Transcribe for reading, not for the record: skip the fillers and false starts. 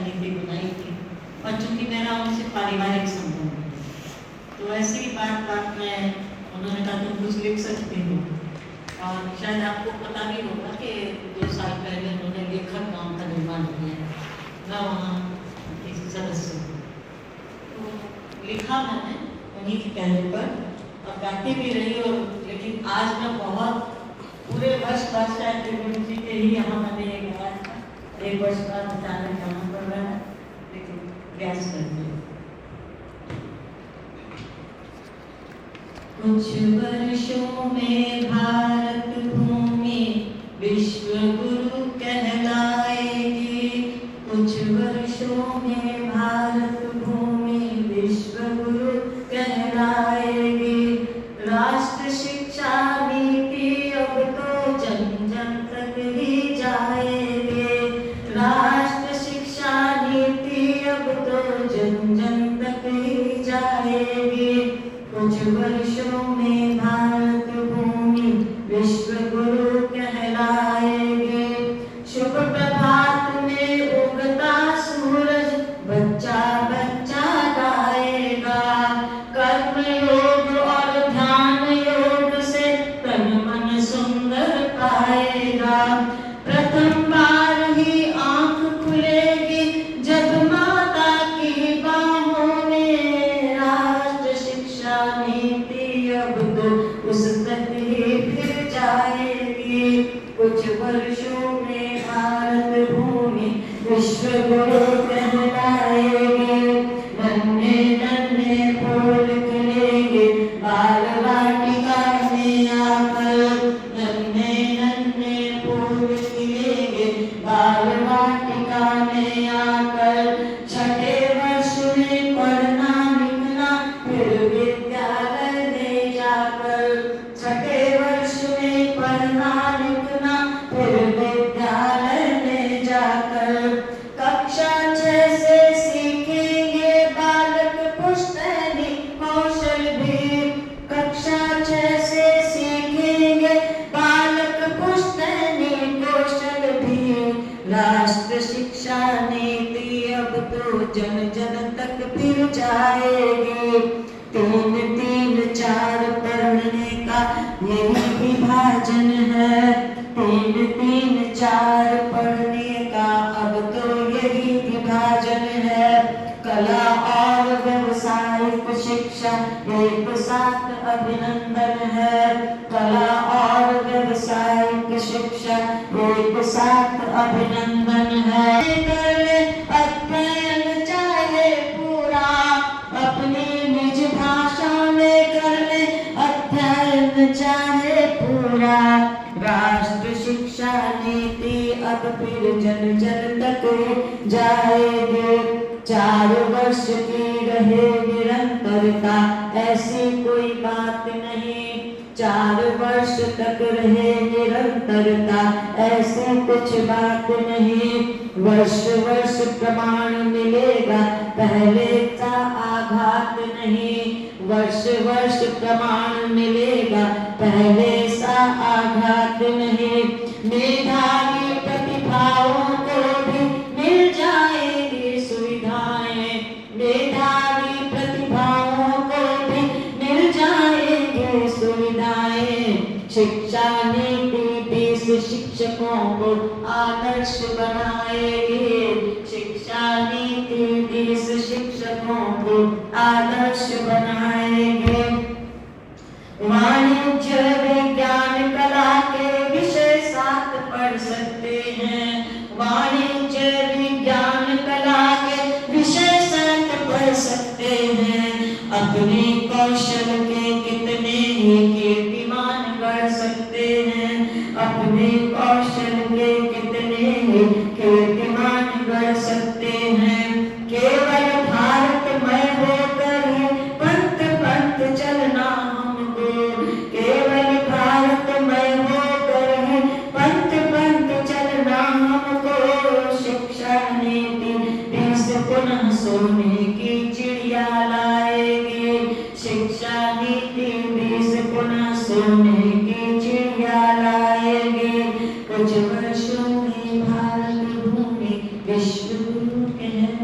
नीति बनाई थी, और चूंकि मेरा उनसे पारिवारिक संबंध है तो ऐसी बात में उन्होंने कहा तुम कुछ लिख सकती हो। और शायद आपको पता भी होगा कि 2 साल पहले उन्होंने लेखक गांव का निर्माण किया, मैं वहाँ किसी सदस्य हूँ, तो लिखा मैंने उन्हीं के कहने पर और गाती भी रही। और लेकिन आज मैं बहुत पूरे वर्ष बाद शायद त्रिवेणी जी के ही यहाँ मैंने ये गाया था, 1 वर्ष बाद अचानक जाना पड़ रहा है, लेकिन प्रयास करते हैं। कुछ वर्षों में भारत भूमि विश्व गुरु कहलाएगी, कुछ वर्षों में भारत भूमि विश्व गुरु कहलाएगी। राष्ट्र शिक्षा नीति अब तो जन जन तक ही जाएगी, राष्ट्र शिक्षा नीति अब तो जन जन तक ही जाएगी। कुछ वर्षों में भारत भूमि विश्व गुरु कहलाएगी। शुभ प्रभात में उगता सूरज बच्चा बच्चा गाएगा, कर्म योग और ध्यान योग से तन मन सुंदर पाएगा। प्रथम बार ही आंख खुलेगी जब माता की बाहों में, राष्ट्र शिक्षा नीति अब तो उस तक ही फिर जाएगी। कुछ वर्षों में भारत भूमि विश्व गुरु कहलाएगी। नन्हे नन्हे फूल खिलेंगे बाल वाटिका में आकर, नन्हे नन्हे फूल खिलेंगे बाल वाटिका में आकर। छठे वर्ष में पढ़ना लिखना फिर विद्यालय में जाकर, छठे वर्ष में पढ़ना लिखना फिर विद्यालय में जाकर। कक्षा 6 से सीखेंगे बालक पुश्तैनी कौशल भी, कक्षा 6 से सीखेंगे बालक पुश्तैनी कौशल भी। राष्ट्र शिक्षा नीति अब तो जन जन तक फिर जाएगी। 3 3 4 पढ़ने का यही विभाजन है, 3 3 4 पढ़ने का अब तो यही विभाजन है। कला और व्यवसायिक शिक्षा एक साथ अभिनंदन है, कला और व्यवसायिक शिक्षा एक साथ अभिनंदन है। अध्ययन चाहे पूरा अपनी निज भाषा में कर ले, अध्ययन चाहे पूरा। राष्ट्र शिक्षा नीति अब फिर जन जन तक जाएगी। 4 वर्ष की रहे निरंतरता ऐसी कोई बात नहीं, 4 वर्ष तक रहे निरंतरता ऐसी कुछ बात नहीं। वर्ष वर्ष प्रमाण मिलेगा पहले का आघात नहीं, वर्ष वर्ष प्रमाण मिलेगा पहले सा आघात नहीं। मेधावी प्रतिभाओं को भी मिल जाएगी सुविधाएं, मेधावी प्रतिभाओं को भी मिल जाएगी सुविधाएं। शिक्षा नीति 20 शिक्षकों को आदर्श बनाएगी, शिक्षा नीति 20 शिक्षकों को आदर्श बनाएगी। वाणिज्य विज्ञान कला के विषय 7 पढ़ सकते हैं, वाणिज्य विज्ञान कला के विषय 7 पढ़ सकते हैं। अपने कौशल के कितने ही कीर्तिमान बढ़ सकते हैं, अपने कौशल के कितने ही कीर्तिमान बढ़ सकते हैं। केवल भारतमय होकर ही पंथ पंथ चलना हमको, केवल भारतमय होकर ही पंथ पंथ चलना हमको। शिक्षा नीति 20 पुनः सोने की चिड़िया लाएगी, शिक्षा नीति 20 पुनः सोने की चिड़िया लाएगी। कुछ वर्षों में भारत भूमि विश्व गुरु होते हैं